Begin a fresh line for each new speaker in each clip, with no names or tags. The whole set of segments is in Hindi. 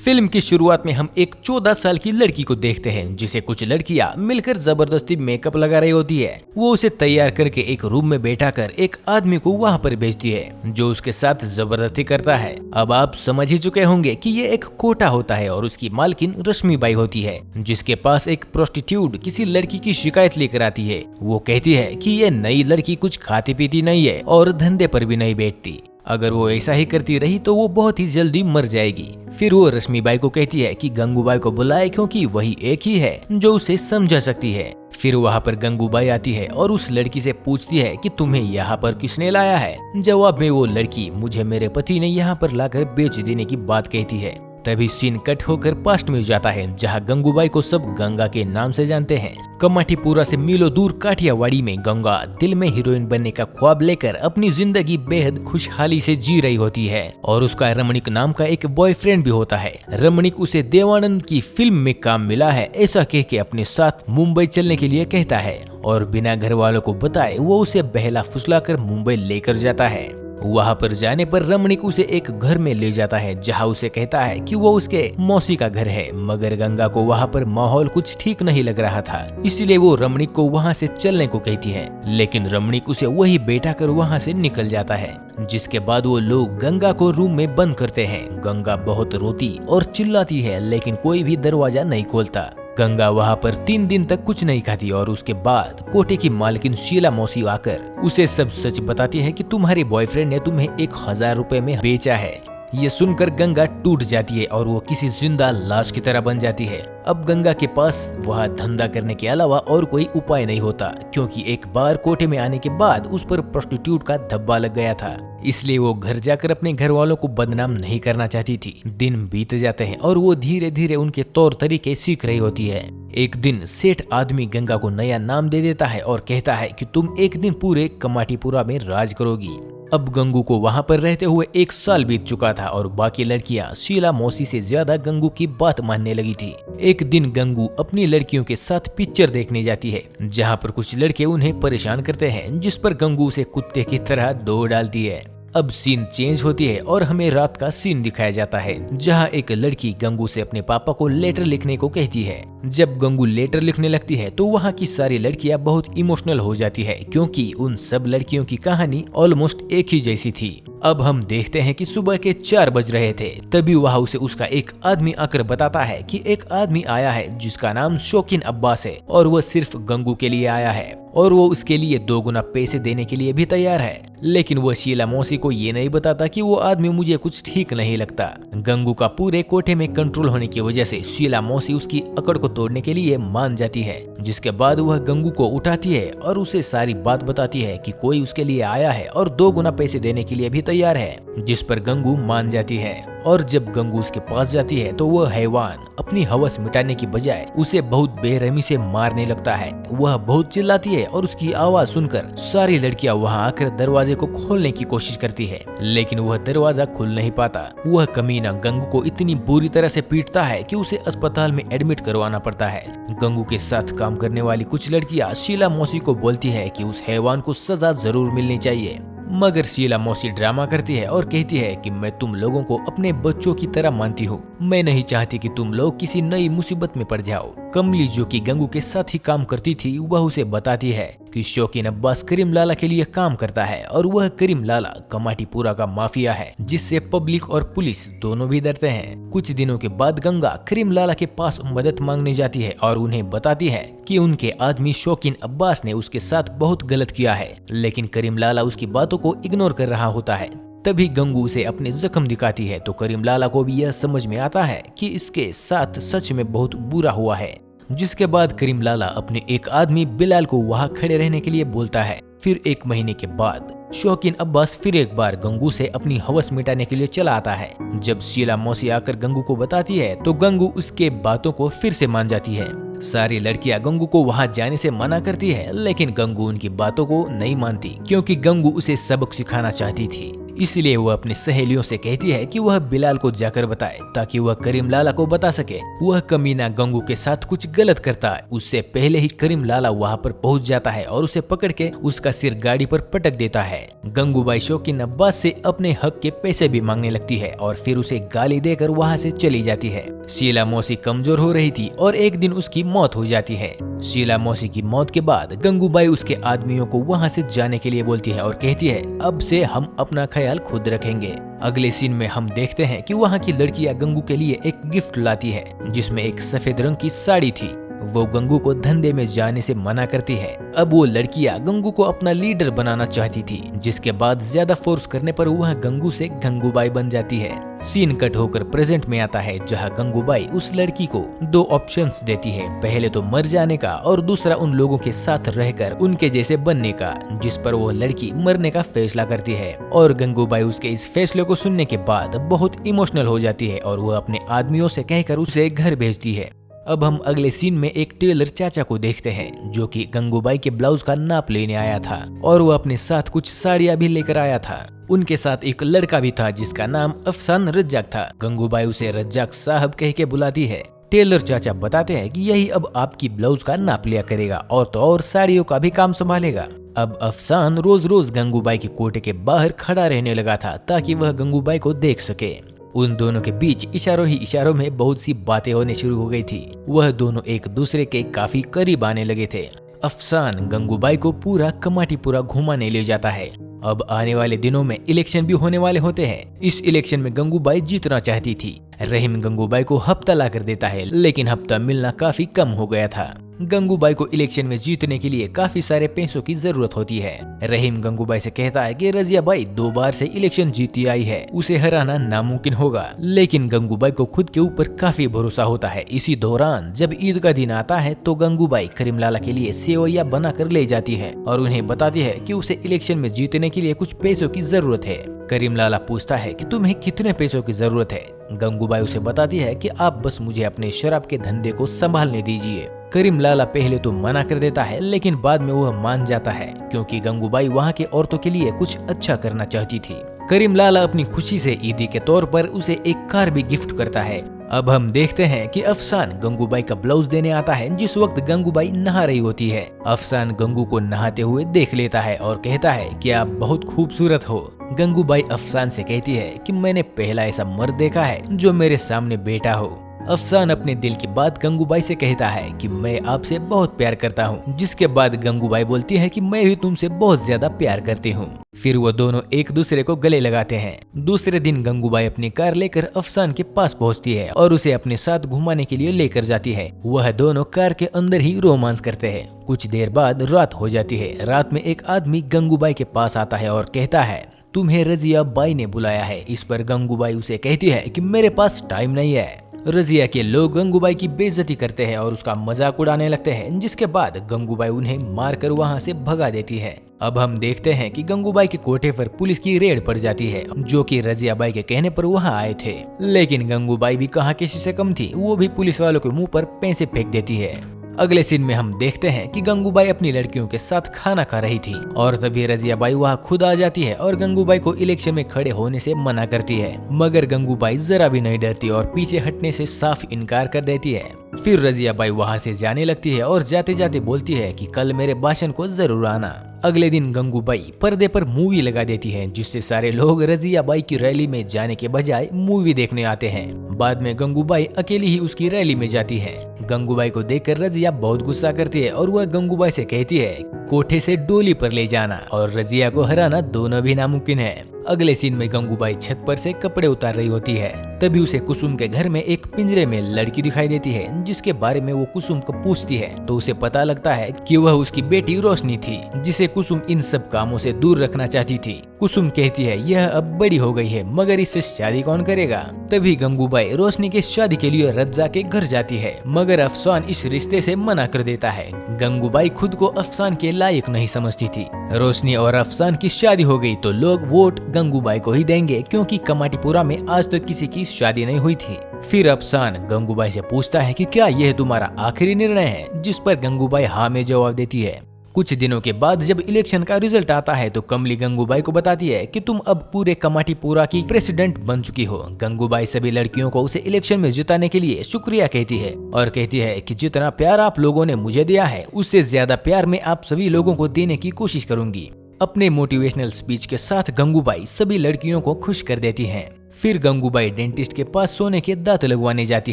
फिल्म की शुरुआत में हम एक 14 साल की लड़की को देखते हैं जिसे कुछ लड़कियां मिलकर जबरदस्ती मेकअप लगा रही होती है। वो उसे तैयार करके एक रूम में बैठा कर एक आदमी को वहाँ पर भेजती है जो उसके साथ जबरदस्ती करता है। अब आप समझ ही चुके होंगे कि ये एक कोटा होता है और उसकी मालकिन रश्मिबाई होती है जिसके पास एक प्रोस्टिट्यूट किसी लड़की की शिकायत लेकर आती है। वो कहती है कि ये नई लड़की कुछ खाती पीती नहीं है और धंधे पर भी नहीं बैठती। अगर वो ऐसा ही करती रही तो वो बहुत ही जल्दी मर जाएगी। फिर वो रश्मिबाई को कहती है कि गंगूबाई को बुलाए क्योंकि वही एक ही है जो उसे समझा सकती है। फिर वहाँ पर गंगूबाई आती है और उस लड़की से पूछती है कि तुम्हें यहाँ पर किसने लाया है। जवाब में वो लड़की मुझे मेरे पति ने यहाँ पर लाकर बेच देने की बात कहती है। तभी सीन कट होकर पास्ट में जाता है जहाँ गंगूबाई को सब गंगा के नाम से जानते हैं। कमाटीपुरा से मीलों दूर काठियावाड़ी में गंगा दिल में हीरोइन बनने का ख्वाब लेकर अपनी जिंदगी बेहद खुशहाली से जी रही होती है और उसका रमणीक नाम का एक बॉयफ्रेंड भी होता है। रमणीक उसे देवानंद की फिल्म में काम मिला है ऐसा कह के अपने साथ मुंबई चलने के लिए कहता है और बिना घर वालों को बताए वो उसे बहला फुसलाकर मुंबई लेकर जाता है। वहाँ पर जाने पर रमणीक उसे एक घर में ले जाता है जहाँ उसे कहता है कि वो उसके मौसी का घर है। मगर गंगा को वहाँ पर माहौल कुछ ठीक नहीं लग रहा था, इसलिए वो रमणीक को वहाँ से चलने को कहती है। लेकिन रमणीक उसे वही बैठा कर वहाँ से निकल जाता है। जिसके बाद वो लोग गंगा को रूम में बंद करते हैं। गंगा बहुत रोती और चिल्लाती है लेकिन कोई भी दरवाजा नहीं खोलता। गंगा वहाँ पर 3 दिन तक कुछ नहीं खाती और उसके बाद कोटे की मालकिन शीला मौसी आकर उसे सब सच बताती है कि तुम्हारे बॉयफ्रेंड ने तुम्हें 1000 रुपए में बेचा है। ये सुनकर गंगा टूट जाती है और वो किसी जिंदा लाश की तरह बन जाती है। अब गंगा के पास वह धंधा करने के अलावा और कोई उपाय नहीं होता क्योंकि एक बार कोटे में आने के बाद उस पर प्रोस्टिट्यूट का धब्बा लग गया था। इसलिए वो घर जाकर अपने घर वालों को बदनाम नहीं करना चाहती थी। दिन बीत जाते हैं और वो धीरे धीरे उनके तौर तरीके सीख रही होती है। एक दिन सेठ आदमी गंगा को नया नाम दे देता है और कहता है कि तुम एक दिन पूरे कमाटीपुरा में राज करोगी। अब गंगू को वहाँ पर रहते हुए 1 साल बीत चुका था और बाकी लड़कियाँ शीला मौसी से ज्यादा गंगू की बात मानने लगी थी। एक दिन गंगू अपनी लड़कियों के साथ पिक्चर देखने जाती है जहाँ पर कुछ लड़के उन्हें परेशान करते हैं जिस पर गंगू उसे कुत्ते की तरह दौड़ डालती है। अब सीन चेंज होती है और हमें रात का सीन दिखाया जाता है जहाँ एक लड़की गंगू से अपने पापा को लेटर लिखने को कहती है। जब गंगू लेटर लिखने लगती है तो वहाँ की सारी लड़कियाँ बहुत इमोशनल हो जाती है क्योंकि उन सब लड़कियों की कहानी ऑलमोस्ट एक ही जैसी थी। अब हम देखते हैं कि सुबह के 4 बज रहे थे। तभी वहाँ उसे उसका एक आदमी आकर बताता है कि एक आदमी आया है जिसका नाम शौकीन अब्बास है और वह सिर्फ गंगू के लिए आया है और वो उसके लिए 2 गुना पैसे देने के लिए भी तैयार है। लेकिन वो शीला मौसी को ये नहीं बताता कि वो आदमी मुझे कुछ ठीक नहीं लगता। गंगू का पूरे कोठे में कंट्रोल होने की वजह से शीला मौसी उसकी अकड़ को तोड़ने के लिए मान जाती है। जिसके बाद वह गंगू को उठाती है और उसे सारी बात बताती है कि कोई उसके लिए आया है और 2 गुना पैसे देने के लिए भी तैयार है। जिस पर गंगू मान जाती है और जब गंगू उसके पास जाती है तो वह हैवान अपनी हवस मिटाने की बजाय उसे बहुत बेरहमी से मारने लगता है। वह बहुत चिल्लाती है और उसकी आवाज सुनकर सारी लड़कियां वहां आकर दरवाजे को खोलने की कोशिश करती है लेकिन वह दरवाजा खुल नहीं पाता। वह कमीना गंगू को इतनी बुरी तरह से पीटता है कि उसे अस्पताल में एडमिट करवाना पड़ता है। गंगू के साथ काम करने वाली कुछ लड़कियां शीला मौसी को बोलती है कि उस हैवान को सजा जरूर मिलनी चाहिए। मगर शीला मौसी ड्रामा करती है और कहती है कि मैं तुम लोगों को अपने बच्चों की तरह मानती हूँ। मैं नहीं चाहती कि तुम लोग किसी नई मुसीबत में पड़ जाओ। कमली जो कि गंगू के साथ ही काम करती थी वह उसे बताती है कि शौकीन अब्बास करीम लाला के लिए काम करता है और वह करीम लाला कमाटीपुरा का माफिया है जिससे पब्लिक और पुलिस दोनों भी डरते हैं। कुछ दिनों के बाद गंगा करीम लाला के पास मदद मांगने जाती है और उन्हें बताती है कि उनके आदमी शौकीन अब्बास ने उसके साथ बहुत गलत किया है लेकिन करीम लाला उसकी बातों को इग्नोर कर रहा होता है। तभी गंगू उसे अपने जख्म दिखाती है तो करीम लाला को भी यह समझ में आता है कि इसके साथ सच में बहुत बुरा हुआ है। जिसके बाद करीम लाला अपने एक आदमी बिलाल को वहाँ खड़े रहने के लिए बोलता है। फिर 1 महीने के बाद शौकीन अब्बास फिर एक बार गंगू से अपनी हवस मिटाने के लिए चला आता है। जब शीला मौसी आकर गंगू को बताती है तो गंगू उसके बातों को फिर से मान जाती है। सारी लड़कियां गंगू को वहां जाने से मना करती है लेकिन गंगू उनकी बातों को नहीं मानती क्योंकि गंगू उसे सबक सिखाना चाहती थी। इसलिए वह अपनी सहेलियों से कहती है कि वह बिलाल को जाकर बताए ताकि वह करीम लाला को बता सके। वह कमीना गंगू के साथ कुछ गलत करता है। उससे पहले ही करीम लाला वहाँ पर पहुँच जाता है और उसे पकड़ के उसका सिर गाड़ी पर पटक देता है। गंगूबाई शौकीन अब्बास से अपने हक के पैसे भी मांगने लगती है और फिर उसे गाली देकर वहाँ से चली जाती है। शीला मौसी कमजोर हो रही थी और एक दिन उसकी मौत हो जाती है। शीला मौसी की मौत के बाद गंगूबाई उसके आदमियों को वहाँ से जाने के लिए बोलती है और कहती है अब से हम अपना ख्याल खुद रखेंगे। अगले सीन में हम देखते हैं कि वहाँ की लड़कियां गंगू के लिए एक गिफ्ट लाती है जिसमें एक सफेद रंग की साड़ी थी। वो गंगू को धंधे में जाने से मना करती है। अब वो लड़कियां गंगू को अपना लीडर बनाना चाहती थी, जिसके बाद ज्यादा फोर्स करने पर वह गंगू से गंगूबाई बन जाती है। सीन कट होकर प्रेजेंट में आता है जहां गंगूबाई उस लड़की को दो ऑप्शंस देती है, पहले तो मर जाने का और दूसरा उन लोगों के साथ रहकर उनके जैसे बनने का, जिस पर वो लड़की मरने का फैसला करती है। और गंगूबाई उसके इस फैसले को सुनने के बाद बहुत इमोशनल हो जाती है और वह अपने आदमियों से कहकर उसे घर भेजती है। अब हम अगले सीन में एक टेलर चाचा को देखते हैं जो कि गंगूबाई के ब्लाउज का नाप लेने आया था और वो अपने साथ कुछ साड़ियां भी लेकर आया था। उनके साथ एक लड़का भी था जिसका नाम अफसान रज्जाक था। गंगूबाई उसे रज्जाक साहब कह के बुलाती है। टेलर चाचा बताते हैं कि यही अब आपकी ब्लाउज का नाप लिया करेगा और तो और साड़ियों का भी काम संभालेगा। अब अफसान रोज रोज गंगूबाई के कोटे के बाहर खड़ा रहने लगा था ताकि वह गंगूबाई को देख सके। उन दोनों के बीच इशारों ही इशारों में बहुत सी बातें होने शुरू हो गई थी। वह दोनों एक दूसरे के काफी करीब आने लगे थे। अफसान गंगूबाई को पूरा कमाटीपुरा घुमाने ले जाता है। अब आने वाले दिनों में इलेक्शन भी होने वाले होते हैं। इस इलेक्शन में गंगूबाई जीतना चाहती थी। रहीम गंगूबाई को हफ्ता ला कर देता है, लेकिन हफ्ता मिलना काफी कम हो गया था। गंगूबाई को इलेक्शन में जीतने के लिए काफी सारे पैसों की जरूरत होती है। रहीम गंगूबाई से कहता है कि रजिया बाई 2 बार से इलेक्शन जीती आई है, उसे हराना नामुमकिन होगा। लेकिन गंगूबाई को खुद के ऊपर काफी भरोसा होता है। इसी दौरान जब ईद का दिन आता है तो गंगूबाई करीम लाला के लिए सेवैया बना कर ले जाती है और उन्हें बताती है कि उसे इलेक्शन में जीतने के लिए कुछ पैसों की जरूरत है। करीम लाला पूछता है कि तुम्हें कितने पैसों की जरूरत है। गंगूबाई उसे बताती है कि आप बस मुझे अपने शराब के धंधे को संभालने दीजिए। करीम लाला पहले तो मना कर देता है, लेकिन बाद में वह मान जाता है क्योंकि गंगूबाई वहाँ के औरतों के लिए कुछ अच्छा करना चाहती थी। करीम लाला अपनी खुशी से ईदी के तौर पर उसे एक कार भी गिफ्ट करता है। अब हम देखते हैं कि अफसान गंगूबाई का ब्लाउज देने आता है जिस वक्त गंगूबाई नहा रही होती है। अफसान गंगू को नहाते हुए देख लेता है और कहता है कि आप बहुत खूबसूरत हो। गंगूबाई अफसान से कहती है कि मैंने पहला ऐसा मर्द देखा है जो मेरे सामने बैठा हो। अफसान अपने दिल की बात गंगूबाई से कहता है कि मैं आपसे बहुत प्यार करता हूँ, जिसके बाद गंगूबाई बोलती है कि मैं भी तुमसे बहुत ज्यादा प्यार करती हूँ। फिर वो दोनों एक दूसरे को गले लगाते हैं। दूसरे दिन गंगूबाई अपनी कार लेकर अफसान के पास पहुँचती है और उसे अपने साथ घुमाने के लिए लेकर जाती है। वह दोनों कार के अंदर ही रोमांस करते हैं। कुछ देर बाद रात हो जाती है। रात में एक आदमी गंगूबाई के पास आता है और कहता है तुम्हें रजिया बाई ने बुलाया है। इस पर गंगूबाई उसे कहती है कि मेरे पास टाइम नहीं है। रजिया के लोग गंगूबाई की बेइज्जती करते हैं और उसका मजाक उड़ाने लगते हैं, जिसके बाद गंगूबाई उन्हें मारकर वहां से भगा देती है। अब हम देखते हैं कि गंगूबाई के कोठे पर पुलिस की रेड पड़ जाती है, जो कि रजिया बाई के कहने पर वहां आए थे। लेकिन गंगूबाई भी कहाँ किसी से कम थी, वो भी पुलिस वालों के मुंह पर पैसे फेंक देती है। अगले सीन में हम देखते हैं कि गंगूबाई अपनी लड़कियों के साथ खाना खा रही थी और तभी रजिया बाई वहाँ खुद आ जाती है और गंगूबाई को इलेक्शन में खड़े होने से मना करती है। मगर गंगूबाई जरा भी नहीं डरती और पीछे हटने से साफ इनकार कर देती है। फिर रजिया बाई वहाँ से जाने लगती है और जाते जाते बोलती है कि कल मेरे भाषण को जरूर आना। अगले दिन गंगूबाई पर्दे पर मूवी लगा देती है, जिससे सारे लोग रजिया बाई की रैली में जाने के बजाय मूवी देखने आते हैं। बाद में गंगूबाई अकेली ही उसकी रैली में जाती है। गंगूबाई को देखकर रजिया बहुत गुस्सा करती है और वह गंगूबाई से कहती है कोठे से डोली पर ले जाना और रजिया को हराना दोनों भी नामुमकिन है। अगले सीन में गंगूबाई छत पर से कपड़े उतार रही होती है। तभी उसे कुसुम के घर में एक पिंजरे में लड़की दिखाई देती है, जिसके बारे में वो कुसुम को पूछती है तो उसे पता लगता है कि वह उसकी बेटी रोशनी थी, जिसे कुसुम इन सब कामों से दूर रखना चाहती थी। कुसुम कहती है यह अब बड़ी हो गई है, मगर इससे शादी कौन करेगा। तभी गंगूबाई रोशनी के शादी के लिए रज्जा के घर जाती है, मगर अफसान इस रिश्ते से मना कर देता है। गंगूबाई खुद को अफसान के लायक नहीं समझती थी। रोशनी और अफसान की शादी हो गई तो लोग वोट गंगूबाई को ही देंगे, क्योंकि कमाटीपुरा में आज तक किसी की शादी नहीं हुई थी। फिर अफसान गंगूबाई से पूछता है कि क्या यह तुम्हारा आखिरी निर्णय है, जिस पर गंगूबाई हाँ में जवाब देती है। कुछ दिनों के बाद जब इलेक्शन का रिजल्ट आता है तो कमली गंगूबाई को बताती है कि तुम अब पूरे कमाटीपुरा की प्रेसिडेंट बन चुकी हो। गंगूबाई सभी लड़कियों को उसे इलेक्शन में जिताने के लिए शुक्रिया कहती है और कहती है कि जितना प्यार आप लोगों ने मुझे दिया है उससे ज्यादा प्यार मैं आप सभी लोगों को देने की कोशिश करूंगी। अपने मोटिवेशनल स्पीच के साथ गंगूबाई सभी लड़कियों को खुश कर देती हैं। फिर गंगूबाई डेंटिस्ट के पास सोने के दांत लगवाने जाती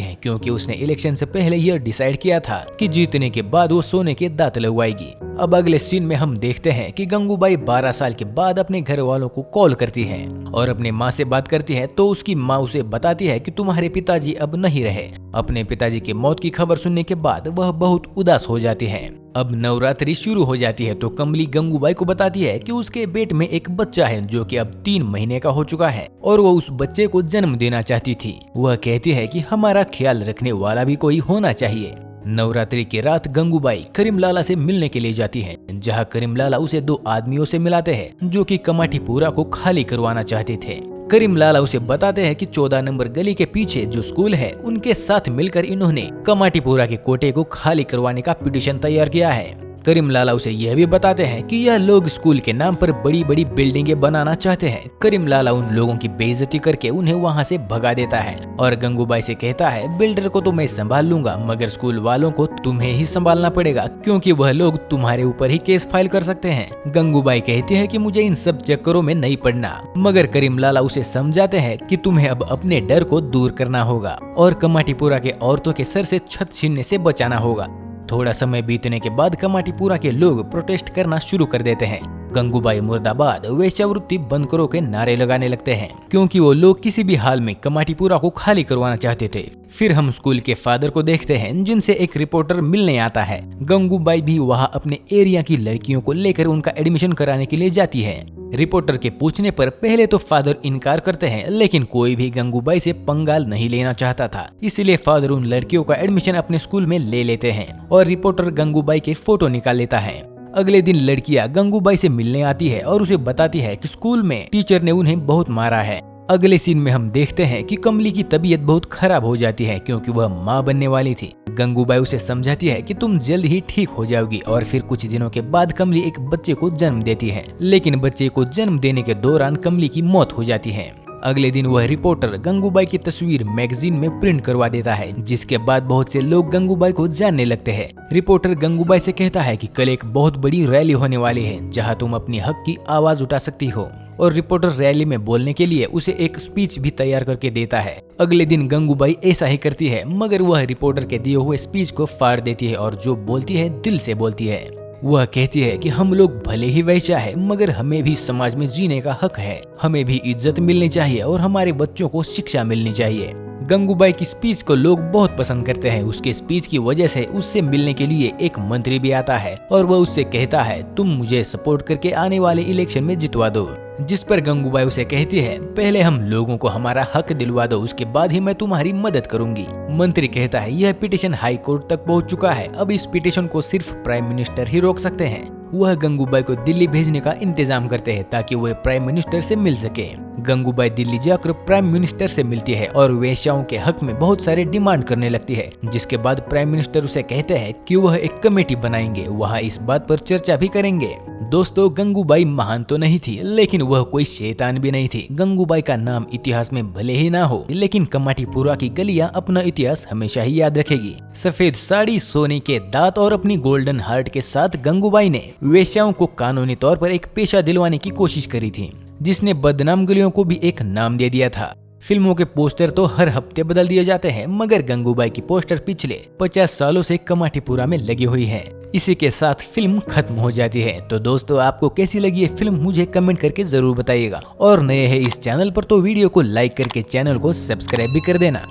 हैं क्योंकि उसने इलेक्शन से पहले यह डिसाइड किया था कि जीतने के बाद वो सोने के दांत लगवाएगी। अब अगले सीन में हम देखते हैं कि गंगूबाई 12 साल के बाद अपने घर वालों को कॉल करती है और अपने माँ से बात करती है तो उसकी माँ उसे बताती है कि तुम्हारे पिताजी अब नहीं रहे। अपने पिताजी की मौत की खबर सुनने के बाद वह बहुत उदास हो जाती है। अब नवरात्रि शुरू हो जाती है तो कमली गंगूबाई को बताती है कि उसके पेट में एक बच्चा है जो कि अब 3 महीने का हो चुका है और वह उस बच्चे को जन्म देना चाहती थी। वह कहती है कि हमारा ख्याल रखने वाला भी कोई होना चाहिए। नवरात्रि की रात गंगूबाई करीम लाला से मिलने के लिए जाती है जहां करीम लाला उसे 2 आदमियों से मिलाते हैं जो कि कमाटीपुरा को खाली करवाना चाहते थे। करीम लाला उसे बताते हैं कि 14 नंबर गली के पीछे जो स्कूल है उनके साथ मिलकर इन्होंने कमाटीपुरा के कोटे को खाली करवाने का पिटीशन तैयार किया है। करीम लाला उसे यह भी बताते हैं कि यह लोग स्कूल के नाम पर बड़ी बड़ी बिल्डिंगें बनाना चाहते हैं। करीम लाला उन लोगों की बेइज्जती करके उन्हें वहां से भगा देता है और गंगूबाई से कहता है बिल्डर को तो मैं संभाल लूंगा मगर स्कूल वालों को तुम्हें ही संभालना पड़ेगा क्योंकि वह लोग तुम्हारे ऊपर ही केस फाइल कर सकते हैं। गंगूबाई कहती है कि मुझे इन सब चक्करों में नहीं पड़ना मगर करीम लाला उसे समझाते हैं कि तुम्हें अब अपने डर को दूर करना होगा और कमाटीपुरा के औरतों के सर से छत छीनने से बचाना होगा। थोड़ा समय बीतने के बाद कमाटीपुरा के लोग प्रोटेस्ट करना शुरू कर देते हैं। गंगूबाई मुर्दाबाद वेश्यावृत्ति बंद करो के नारे लगाने लगते हैं क्योंकि वो लोग किसी भी हाल में कमाटीपुरा को खाली करवाना चाहते थे। फिर हम स्कूल के फादर को देखते हैं जिनसे एक रिपोर्टर मिलने आता है। गंगूबाई भी वहाँ अपने एरिया की लड़कियों को लेकर उनका एडमिशन कराने के लिए जाती है। रिपोर्टर के पूछने पर पहले तो फादर इनकार करते हैं लेकिन कोई भी गंगूबाई से पंगाल नहीं लेना चाहता था, इसलिए फादर उन लड़कियों का एडमिशन अपने स्कूल में ले लेते हैं और रिपोर्टर गंगूबाई के फोटो निकाल लेता है। अगले दिन लड़कियां गंगूबाई से मिलने आती है और उसे बताती है कि स्कूल में टीचर ने उन्हें बहुत मारा है। अगले सीन में हम देखते हैं कि कमली की तबीयत बहुत खराब हो जाती है क्योंकि वह माँ बनने वाली थी। गंगूबाई उसे समझाती है कि तुम जल्द ही ठीक हो जाओगी और फिर कुछ दिनों के बाद कमली एक बच्चे को जन्म देती है लेकिन बच्चे को जन्म देने के दौरान कमली की मौत हो जाती है। अगले दिन वह रिपोर्टर गंगूबाई की तस्वीर मैगजीन में प्रिंट करवा देता है जिसके बाद बहुत से लोग गंगूबाई को जानने लगते हैं। रिपोर्टर गंगूबाई से कहता है कि कल एक बहुत बड़ी रैली होने वाली है जहां तुम अपनी हक की आवाज उठा सकती हो और रिपोर्टर रैली में बोलने के लिए उसे एक स्पीच भी तैयार करके देता है। अगले दिन गंगूबाई ऐसा ही करती है मगर वह रिपोर्टर के दिए हुए स्पीच को फाड़ देती है और जो बोलती है दिल से बोलती है। वह कहती है कि हम लोग भले ही वैश्या है मगर हमें भी समाज में जीने का हक है, हमें भी इज्जत मिलनी चाहिए और हमारे बच्चों को शिक्षा मिलनी चाहिए। गंगूबाई की स्पीच को लोग बहुत पसंद करते हैं। उसके स्पीच की वजह से उससे मिलने के लिए एक मंत्री भी आता है और वह उससे कहता है तुम मुझे सपोर्ट करके आने वाले इलेक्शन में जितवा दो। जिस पर गंगूबाई उसे कहती है पहले हम लोगों को हमारा हक दिलवा दो उसके बाद ही मैं तुम्हारी मदद करूंगी। मंत्री कहता है यह पिटीशन हाई कोर्ट तक पहुंच चुका है, अब इस पिटीशन को सिर्फ प्राइम मिनिस्टर ही रोक सकते हैं। वह गंगूबाई को दिल्ली भेजने का इंतजाम करते हैं ताकि वह प्राइम मिनिस्टर से मिल सके। गंगूबाई दिल्ली जाकर प्राइम मिनिस्टर से मिलती है और वेश्याओं के हक में बहुत सारे डिमांड करने लगती है जिसके बाद प्राइम मिनिस्टर उसे कहते हैं कि वह एक कमेटी बनाएंगे, वहाँ इस बात पर चर्चा भी करेंगे। दोस्तों गंगूबाई महान तो नहीं थी लेकिन वह कोई शैतान भी नहीं थी। गंगूबाई का नाम इतिहास में भले ही ना हो लेकिन कमाटीपुरा की गलियां अपना इतिहास हमेशा ही याद रखेगी। सफेद साड़ी, सोने के दांत और अपनी गोल्डन हार्ट के साथ गंगूबाई ने वेश्याओं को कानूनी तौर पर एक पेशा दिलवाने की कोशिश करी थी जिसने बदनाम गलियों को भी एक नाम दे दिया था। फिल्मों के पोस्टर तो हर हफ्ते बदल दिए जाते हैं मगर गंगूबाई की पोस्टर पिछले 50 सालों से कमाटीपुरा में लगी हुई है। इसी के साथ फिल्म खत्म हो जाती है। तो दोस्तों आपको कैसी लगी ये फिल्म मुझे कमेंट करके जरूर बताइएगा और नए हैं इस चैनल पर तो वीडियो को लाइक करके चैनल को सब्सक्राइब भी कर देना।